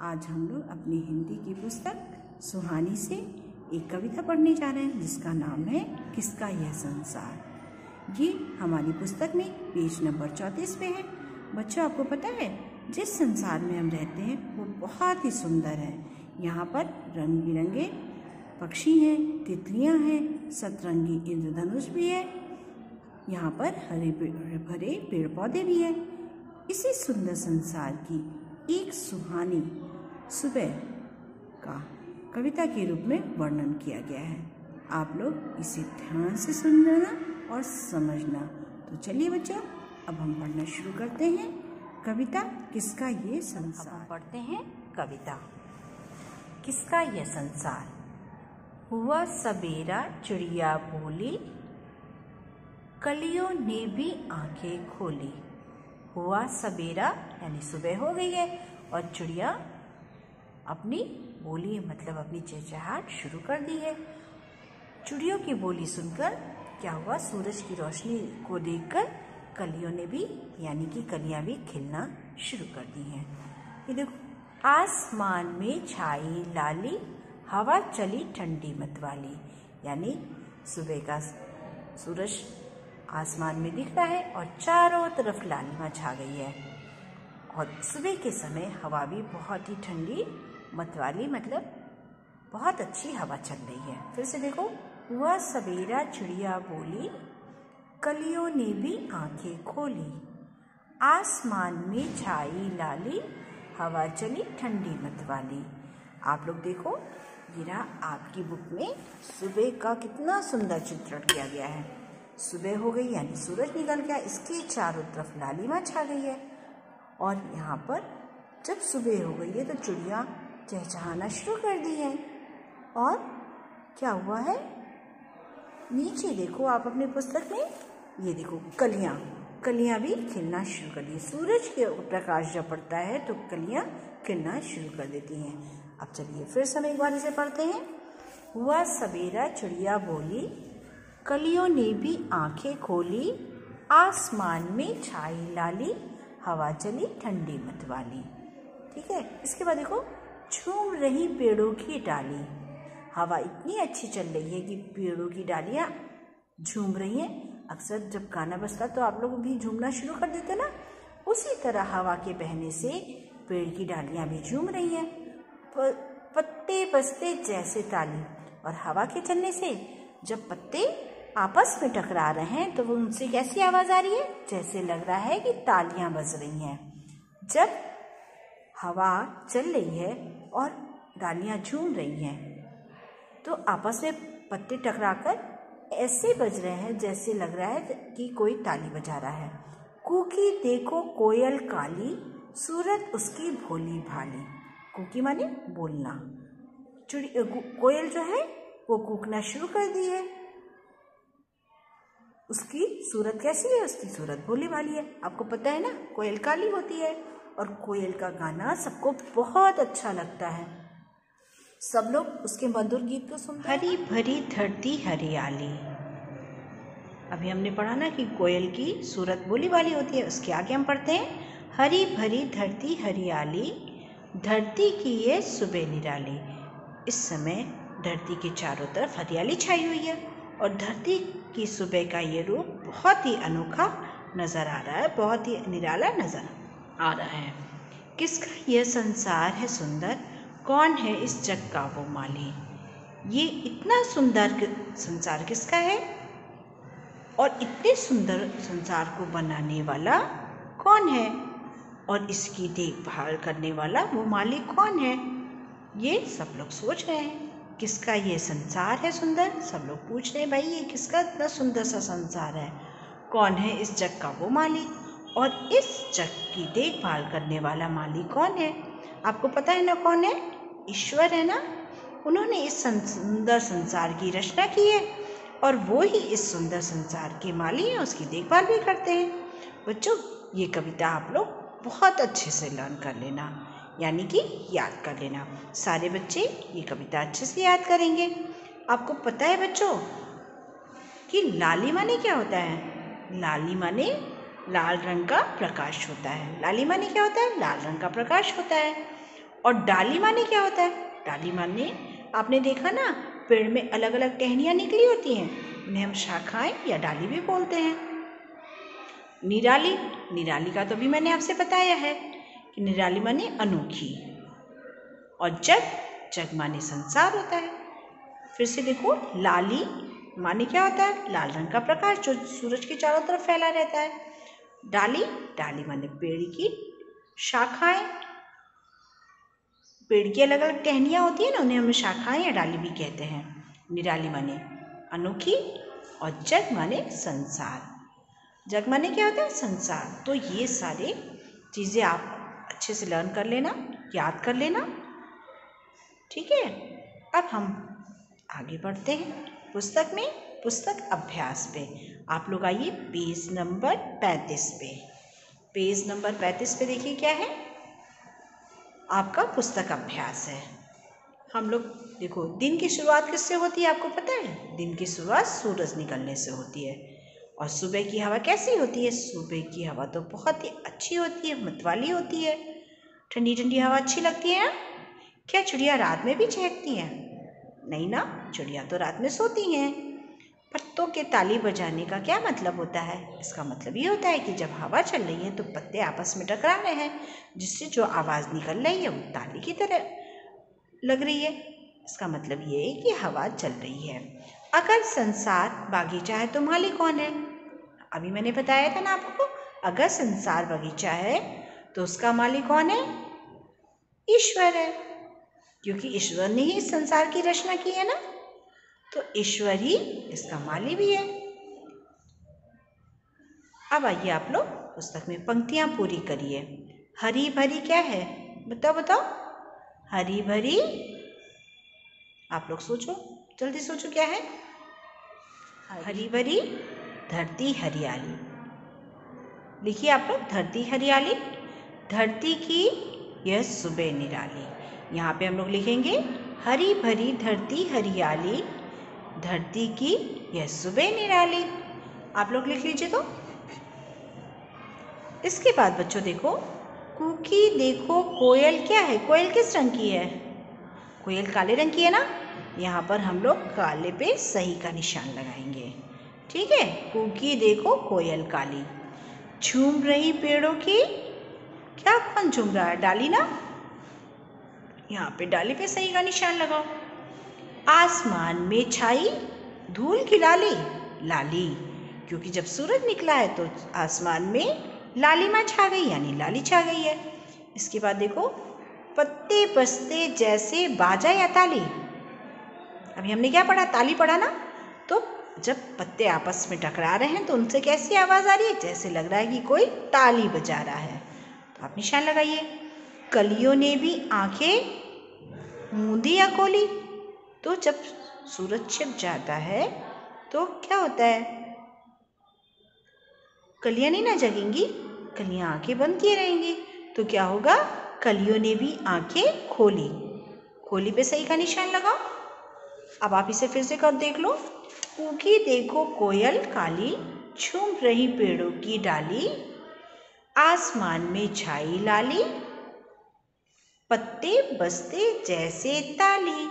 आज हम लोग अपनी हिंदी की पुस्तक सुहानी से एक कविता पढ़ने जा रहे हैं जिसका नाम है किसका यह संसार। ये हमारी पुस्तक में पेज नंबर 34 पे है। बच्चों, आपको पता है जिस संसार में हम रहते हैं वो बहुत ही सुंदर है। यहाँ पर रंग बिरंगे पक्षी हैं, तितलियाँ हैं, सतरंगी इंद्रधनुष भी है। यहाँ पर हरे भरे पेड़ पौधे भी हैं। इसी सुंदर संसार की एक सुहानी सुबह का कविता के रूप में वर्णन किया गया है। आप लोग इसे ध्यान से सुनना और समझना। तो चलिए बच्चों, अब हम पढ़ना शुरू करते हैं कविता किसका ये संसार। पढ़ते हैं कविता किसका यह संसार। हुआ सबेरा चिड़िया बोली, कलियों ने भी आंखें खोली। हुआ सबेरा यानी सुबह हो गई है और चिड़िया अपनी बोली मतलब अपनी चहचहाट शुरू कर दी है। चिड़ियों की बोली सुनकर क्या हुआ, सूरज की रोशनी को देखकर कलियों ने भी यानी कि कलियां भी खिलना शुरू कर दी हैं। ये देखो, आसमान में छाई लाली, हवा चली ठंडी मतवाली। यानी सुबह का सूरज आसमान में दिख रहा है और चारों तरफ लालिमा छा गई है और सुबह के समय हवा भी बहुत ही ठंडी मतवाली मतलब बहुत अच्छी हवा चल रही है। फिर से देखो, हुआ सवेरा चिड़िया बोली, कलियों ने भी आंखें खोली। आसमान में छाई लाली, हवा चली ठंडी मतवाली। आप लोग देखो, ये रहा आपकी बुक में सुबह का कितना सुंदर चित्रण किया गया है। सुबह हो गई यानी सूरज निकल गया, इसके चारों तरफ लालिमा छा गई है और यहाँ पर जब सुबह हो गई है तो चिड़िया चहचहाना शुरू कर दी है। और क्या हुआ है, नीचे देखो आप अपनी पुस्तक में, ये देखो कलियां भी खिलना शुरू कर दी। सूरज के प्रकाश जब पड़ता है तो कलियां खिलना शुरू कर देती हैं। अब चलिए फिर से हम एक बार इसे पढ़ते हैं। हुआ सवेरा चिड़िया बोली, कलियों ने भी आंखें खोली। आसमान में छाई लाली, हवा चली ठंडी मतवाली। ठीक है, इसके बाद देखो, झूम रही पेड़ों की डाली। हवा इतनी अच्छी चल रही है कि पेड़ों की डालियां झूम रही हैं। अक्सर जब गाना बजता तो आप लोग भी झूमना शुरू कर देते ना, उसी तरह हवा के बहने से पेड़ की डालियां भी झूम रही हैं। पत्ते बजते जैसे ताली, और हवा के चलने से जब पत्ते आपस में टकरा रहे हैं तो वो उनसे कैसी आवाज आ रही है, जैसे लग रहा है कि तालियां बज रही हैं। जब हवा चल रही है और डालियां झूम रही हैं तो आपस में पत्ते टकराकर ऐसे बज रहे हैं जैसे लग रहा है कि कोई ताली बजा रहा है। कूकी देखो कोयल काली, सूरत उसकी भोली भाली। कूकी माने बोलना, कोयल जो है वो कूकना शुरू कर दी है। उसकी सूरत कैसी है, उसकी सूरत भोली भाली है। आपको पता है ना, कोयल काली होती है और कोयल का गाना सबको बहुत अच्छा लगता है। सब लोग उसके मधुर गीत को सुनते हैं। हरी भरी धरती हरियाली। अभी हमने पढ़ा ना कि कोयल की सूरत भोली भाली होती है। उसके आगे हम पढ़ते हैं, हरी भरी धरती हरियाली, धरती की ये सुबह निराली। इस समय धरती के चारों तरफ हरियाली छाई हुई है और धरती की सुबह का ये रूप बहुत ही अनोखा नज़र आ रहा है, बहुत ही निराला नज़र आ रहा है। किसका यह संसार है सुंदर, कौन है इस जग का वो माली। ये इतना सुंदर संसार किसका है और इतने सुंदर संसार को बनाने वाला कौन है और इसकी देखभाल करने वाला वो मालिक कौन है। ये सब लोग सोच रहे हैं, किसका ये संसार है सुंदर। सब लोग पूछ रहे हैं, भाई ये किसका इतना सुंदर सा संसार है, कौन है इस जग का वो मालिक और इस जग की देखभाल करने वाला मालिक कौन है। आपको पता है ना कौन है, ईश्वर है ना। उन्होंने इस सुंदर संसार की रचना की है और वो ही इस सुंदर संसार के मालिक हैं, उसकी देखभाल भी करते हैं। बच्चों, ये कविता आप लोग बहुत अच्छे से लर्न कर लेना, यानी कि याद कर लेना। सारे बच्चे ये कविता अच्छे से याद करेंगे। आपको पता है बच्चों कि लाली माने क्या होता है। लाली माने लाल रंग का प्रकाश होता है। लाली माने क्या होता है, लाल रंग का प्रकाश होता है। और डाली माने क्या होता है? डाली माने आपने देखा ना, पेड़ में अलग अलग टहनियाँ निकली होती हैं, उन्हें हम शाखाएं या डाली भी बोलते हैं। निराली, निराली का तो भी मैंने आपसे बताया है कि निराली माने अनोखी। और जग, जग माने संसार होता है। फिर से देखो, लाली माने क्या होता है? लाल रंग का प्रकाश जो सूरज के चारों तरफ फैला रहता है। डाली, डाली माने पेड़ की शाखाएं, पेड़ की अलग अलग टहनियाँ होती है ना, उन्हें हम शाखाएं या डाली भी कहते हैं। निराली माने अनोखी और जग माने संसार। जग माने क्या होता है? संसार। तो ये सारे चीज़ें आप अच्छे से लर्न कर लेना, याद कर लेना, ठीक है। अब हम आगे बढ़ते हैं पुस्तक में, पुस्तक अभ्यास पे। आप लोग आइए पेज नंबर 35 पे। पेज नंबर 35 पे देखिए क्या है, आपका पुस्तक अभ्यास है। हम लोग देखो, दिन की शुरुआत किससे होती है आपको पता है? दिन की शुरुआत सूरज निकलने से होती है। और सुबह की हवा कैसी होती है? सुबह की हवा तो बहुत ही अच्छी होती है, मतवाली होती है, ठंडी ठंडी हवा अच्छी लगती है ना? क्या चिड़िया रात में भी चहकती हैं? नहीं ना, चिड़िया तो रात में सोती हैं। पत्तों के ताली बजाने का क्या मतलब होता है? इसका मतलब ये होता है कि जब हवा चल रही है तो पत्ते आपस में टकरा रहे हैं, जिससे जो आवाज़ निकल रही है वो ताली की तरह लग रही है। इसका मतलब ये है कि हवा चल रही है। अगर संसार बागीचा है तो मालिक कौन है? अभी मैंने बताया था ना आपको, अगर संसार बगीचा है तो उसका मालिक कौन है? ईश्वर है, क्योंकि ईश्वर ने ही इस संसार की रचना की है ना, तो ईश्वर ही इसका मालिक भी है। अब आइए आप लोग पुस्तक में पंक्तियां पूरी करिए। हरी भरी क्या है? बताओ बताओ, हरी भरी, आप लोग सोचो, जल्दी सोचो क्या है? हरी भरी धरती हरियाली। लिखिए आप लोग, धरती हरियाली, धरती की यह सुबह निराली। यहाँ पे हम लोग लिखेंगे हरी भरी धरती हरियाली, धरती की यह सुबह निराली। आप लोग लिख लीजिए। तो इसके बाद बच्चों देखो, कुकी देखो कोयल क्या है? कोयल किस रंग की है? कोयल काले रंग की है ना। यहाँ पर हम लोग काले पे सही का निशान लगाएंगे, ठीक है। कुकी देखो कोयल काली, झूम रही पेड़ों की, क्या कौन झूम रहा है? डाली ना, यहाँ पे डाली पे सही का निशान लगाओ। आसमान में छाई धूल की लाली, लाली, क्योंकि जब सूरज निकला है तो आसमान में लालिमा छा गई, यानी लाली छा गई है। इसके बाद देखो, पत्ते बजते जैसे बाजा या ताली। अभी हमने क्या पढ़ा? ताली पढ़ा ना। तो जब पत्ते आपस में टकरा रहे हैं तो उनसे कैसी आवाज़ आ रही है? जैसे लग रहा है कि कोई ताली बजा रहा है। तो आप निशान लगाइए। कलियों ने भी आंखें मूंदी या खोली। तो जब सूरज छिप जाता है तो क्या होता है? कलियां नहीं ना जगेंगी, कलियां आंखें बंद किए रहेंगी। तो क्या होगा? कलियों ने भी आंखें खोली, खोली पे सही का निशान लगाओ। अब आप इसे फिर से कर देख लो। कूकी देखो कोयल काली, झूम रही पेड़ों की डाली, आसमान में छाई लाली, पत्ते बजते जैसे ताली,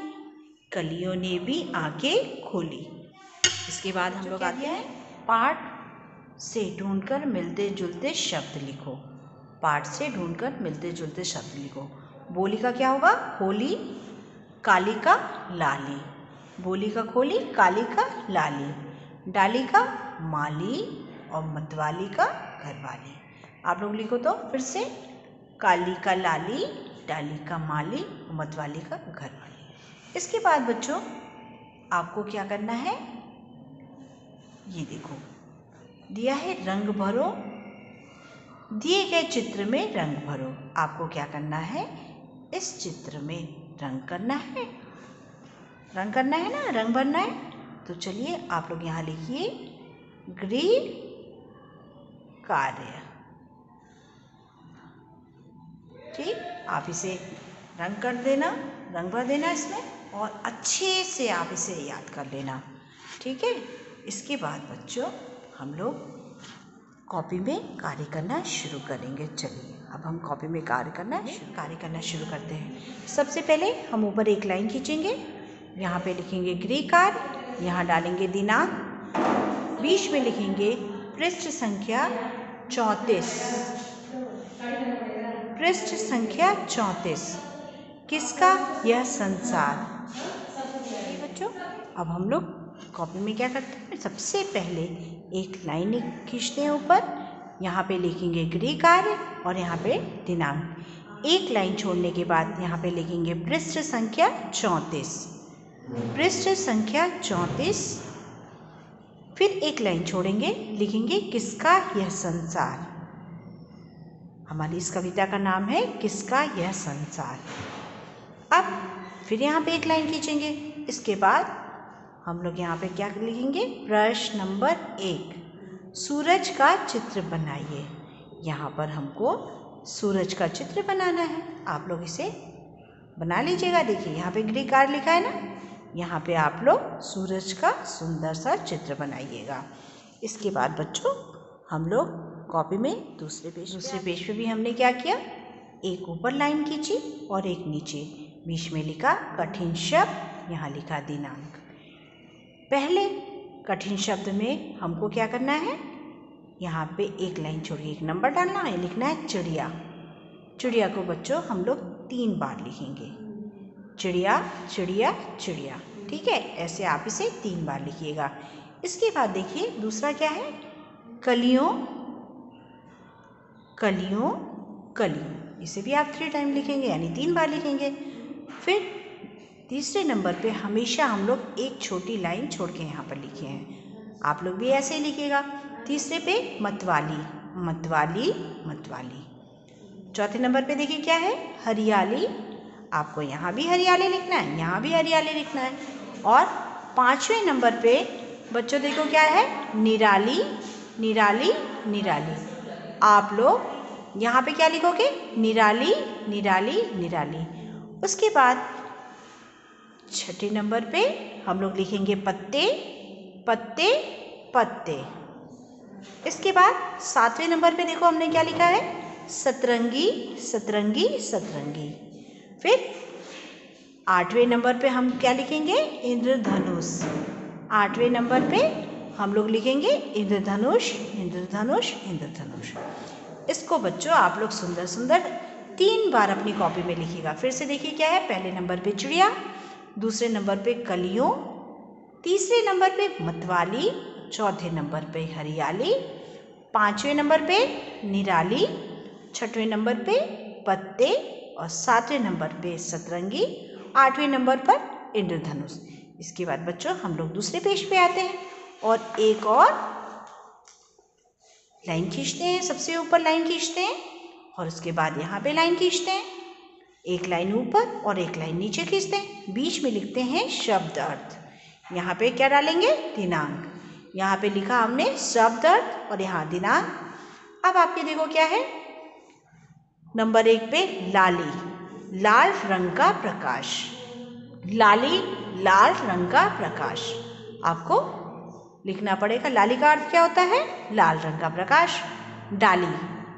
कलियों ने भी आंखें खोली। इसके बाद हम लोग आते हैं पाठ से ढूंढकर मिलते जुलते शब्द लिखो। पाठ से ढूंढकर मिलते जुलते शब्द लिखो। बोली का क्या होगा? होली, काली का लाली, बोली का खोली, काली का लाली, डाली का माली और मतवाली का घरवाली। आप लोग लिखो तो फिर से, काली का लाली, डाली का माली और मतवाली का घरवाली। इसके बाद बच्चों आपको क्या करना है? ये देखो दिया है रंग भरो, दिए गए चित्र में रंग भरो। आपको क्या करना है? इस चित्र में रंग करना है, रंग करना है ना, रंग भरना है। तो चलिए आप लोग यहाँ लिखिए गृह कार्य, ठीक। आप इसे रंग कर देना, रंग भर देना इसमें, और अच्छे से आप इसे याद कर लेना, ठीक है। इसके बाद बच्चों हम लोग कॉपी में कार्य करना शुरू करेंगे। चलिए अब अब हम कॉपी में कार्य करना शुरू करते हैं। सबसे पहले हम ऊपर एक लाइन खींचेंगे, यहाँ पे लिखेंगे गृह कार्य, यहाँ डालेंगे दिनांक, बीच में लिखेंगे पृष्ठ संख्या 34, पृष्ठ संख्या 34, किसका? यह संसार। बच्चों अब हम लोग कॉपी में क्या करते हैं, सबसे पहले एक लाइन खींचते हैं ऊपर, यहाँ पे लिखेंगे गृह कार्य और यहाँ पे दिनांक। एक लाइन छोड़ने के बाद यहाँ पे लिखेंगे पृष्ठ संख्या 34, पृष्ठ संख्या 34, फिर एक लाइन छोड़ेंगे, लिखेंगे किसका? यह संसार। हमारी इस कविता का नाम है किसका? यह संसार। अब फिर यहाँ पे एक लाइन खींचेंगे, इसके बाद हम लोग यहाँ पे क्या लिखेंगे? प्रश्न नंबर 1, सूरज का चित्र बनाइए। यहाँ पर हमको सूरज का चित्र बनाना है, आप लोग इसे बना लीजिएगा। देखिए यहाँ पे गृह कार्य लिखा है ना, यहाँ पे आप लोग सूरज का सुंदर सा चित्र बनाइएगा। इसके बाद बच्चों हम लोग कॉपी में दूसरे पेज पे भी हमने क्या किया, एक ऊपर लाइन खींची और एक नीचे, बीच में लिखा कठिन शब्द, यहाँ लिखा दिनांक। पहले कठिन शब्द में हमको क्या करना है, यहाँ पे एक लाइन छोड़िए, एक नंबर डालना है, लिखना है चिड़िया। चिड़िया को बच्चों हम लोग 3 बार लिखेंगे, चिड़िया चिड़िया चिड़िया, ठीक है, ऐसे आप इसे 3 बार लिखिएगा। इसके बाद देखिए दूसरा क्या है, कलियों कलियों कलियों, इसे भी आप 3 टाइम लिखेंगे, यानी 3 बार लिखेंगे। फिर तीसरे नंबर पे हमेशा हम लोग एक छोटी लाइन छोड़ के यहाँ पर लिखे हैं, आप लोग भी ऐसे ही लिखिएगा। तीसरे पे मतवाली मतवाली मतवाली। चौथे नंबर पे देखिए क्या है, हरियाली, आपको यहाँ भी हरियाली लिखना है, यहाँ भी हरियाली लिखना है। और 5वें नंबर पे बच्चों देखो क्या है, निराली निराली निराली। आप लोग यहाँ पे क्या लिखोगे, निराली निराली निराली। उसके बाद 6ठे नंबर पे हम लोग लिखेंगे पत्ते पत्ते पत्ते। इसके बाद 7वें नंबर पे देखो हमने क्या लिखा है, सतरंगी सतरंगी सतरंगी। फिर 8वें नंबर पे हम क्या लिखेंगे, इंद्रधनुष। 8वें नंबर पे हम लोग लिखेंगे इंद्रधनुष इंद्रधनुष इंद्रधनुष। इसको बच्चों आप लोग सुंदर सुंदर 3 बार अपनी कॉपी में लिखिएगा। फिर से देखिए क्या है, पहले नंबर पे चिड़िया, दूसरे नंबर पे कलियों, तीसरे नंबर पे मतवाली, चौथे नंबर पे हरियाली, 5वें नंबर पे निराली, 6ठवें नंबर पे पत्ते और 7वें नंबर पे सतरंगी, 8वें नंबर पर इंद्रधनुष। इसके बाद बच्चों हम लोग दूसरे पेज पे आते हैं और एक और लाइन खींचते हैं, सबसे ऊपर लाइन खींचते हैं और उसके बाद यहाँ पे लाइन खींचते हैं, एक लाइन ऊपर और एक लाइन नीचे खींचते हैं, बीच में लिखते हैं शब्द अर्थ। यहाँ पे क्या डालेंगे, दिनांक। यहाँ पे लिखा हमने शब्द अर्थ और यहाँ दिनांक। अब आपके देखो क्या है, नंबर 1 पे लाली, लाल रंग का प्रकाश, लाली लाल रंग का प्रकाश। आपको लिखना पड़ेगा, लाली का अर्थ क्या होता है, लाल रंग का प्रकाश। डाली,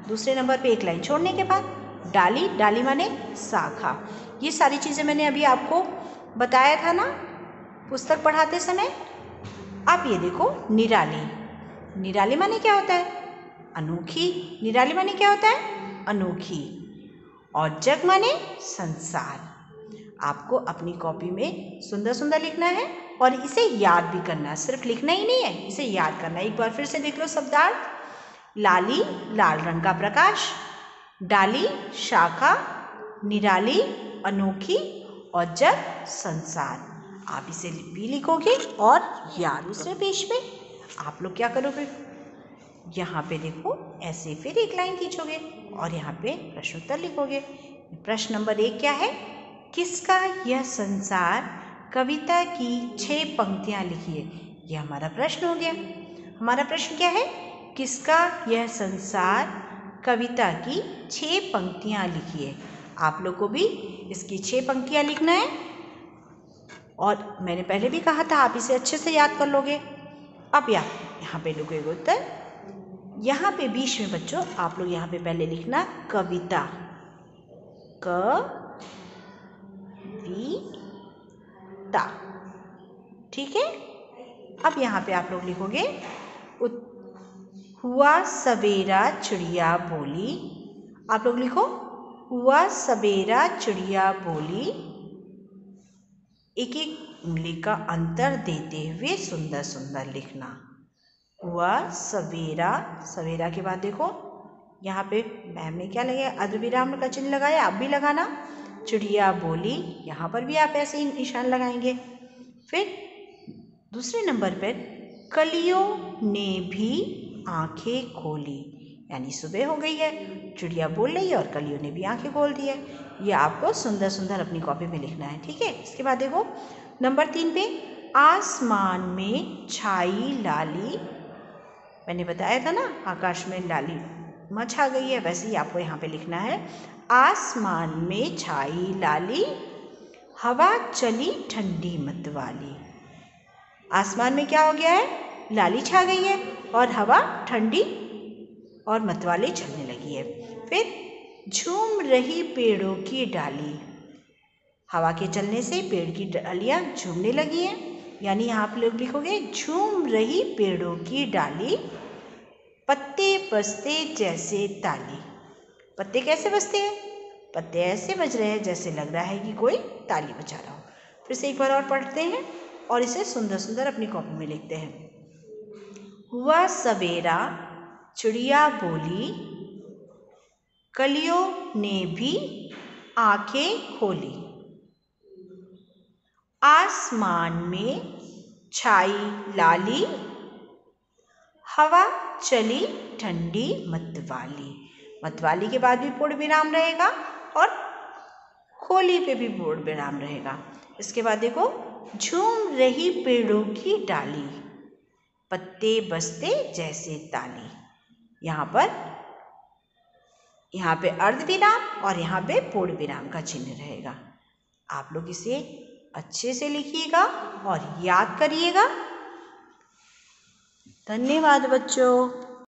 दूसरे नंबर पे एक लाइन छोड़ने के बाद डाली, डाली माने शाखा। ये सारी चीज़ें मैंने अभी आपको बताया था ना पुस्तक पढ़ाते समय। अब ये देखो निराली, निराली माने क्या होता है, अनोखी। निराली माने क्या होता है, अनोखी। और जग माने संसार। आपको अपनी कॉपी में सुंदर सुंदर लिखना है और इसे याद भी करना है, सिर्फ लिखना ही नहीं है, इसे याद करना है। एक बार फिर से देख लो शब्दार्थ, लाली लाल रंग का प्रकाश, डाली शाखा, निराली अनोखी और जग संसार। आप इसे भी लिखोगे और याद। दूसरे पेज पे आप लोग क्या करोगे, यहाँ पे देखो ऐसे फिर एक लाइन खींचोगे और यहाँ पे प्रश्नोत्तर लिखोगे। प्रश्न नंबर 1 क्या है, किसका यह संसार कविता की 6 पंक्तियाँ लिखिए। यह हमारा प्रश्न हो गया। हमारा प्रश्न क्या है, किसका यह संसार कविता की 6 पंक्तियाँ लिखिए। आप लोग को भी इसकी 6 पंक्तियाँ लिखना है और मैंने पहले भी कहा था आप इसे अच्छे से याद कर लोगे। अब यहाँ पे लिखोगे उत्तर यहाँ पे बीच में बच्चों आप लोग यहाँ पे पहले लिखना कविता, कविता, ठीक है। अब यहाँ पे आप लोग लिखोगे हुआ सवेरा चिड़िया बोली। आप लोग लिखो हुआ सवेरा चिड़िया बोली, एक एक उंगली का अंतर देते हुए सुंदर सुंदर लिखना। हुआ सवेरा, सवेरा के बाद देखो यहाँ पे मैम ने क्या लगाया, अर्धविराम का चिन्ह लगाया, आप भी लगाना। चिड़िया बोली, यहाँ पर भी आप ऐसे ही निशान लगाएंगे। फिर दूसरे नंबर पर कलियों ने भी आंखें खोली, यानी सुबह हो गई है, चिड़िया बोल रही है और कलियों ने भी आंखें खोल दी है। ये आपको सुंदर सुंदर अपनी कॉपी में लिखना है, ठीक है। इसके बाद देखो नंबर 3 पे आसमान में छाई लाली, मैंने बताया था ना आकाश में लाली छा गई है, वैसे ही आपको यहाँ पे लिखना है आसमान में छाई लाली, हवा चली ठंडी मतवाली। आसमान में क्या हो गया है, लाली छा गई है और हवा ठंडी और मतवाली चलने लगी है। फिर झूम रही पेड़ों की डाली, हवा के चलने से पेड़ की डालियां झूमने लगी हैं, यानी यहाँ पे लोग लिखोगे झूम रही पेड़ों की डाली, पत्ते बजते जैसे ताली। पत्ते कैसे बजते हैं, पत्ते ऐसे बज रहे हैं जैसे लग रहा है कि कोई ताली बजा रहा हो। फिर से एक बार और पढ़ते हैं और इसे सुंदर सुंदर अपनी कॉपी में लिखते हैं। हुआ सवेरा चिड़िया बोली, कलियों ने भी आंखें खोली, आसमान में छाई लाली, हवा चली ठंडी मतवाली। मतवाली के बाद भी पूर्ण विराम रहेगा और खोली पे भी पूर्ण विराम रहेगा। इसके बाद देखो झूम रही पेड़ों की डाली, पत्ते बजते जैसे ताली। यहाँ पे अर्ध विराम और यहाँ पे पूर्ण विराम का चिन्ह रहेगा। आप लोग इसे अच्छे से लिखिएगा और याद करिएगा। धन्यवाद बच्चों।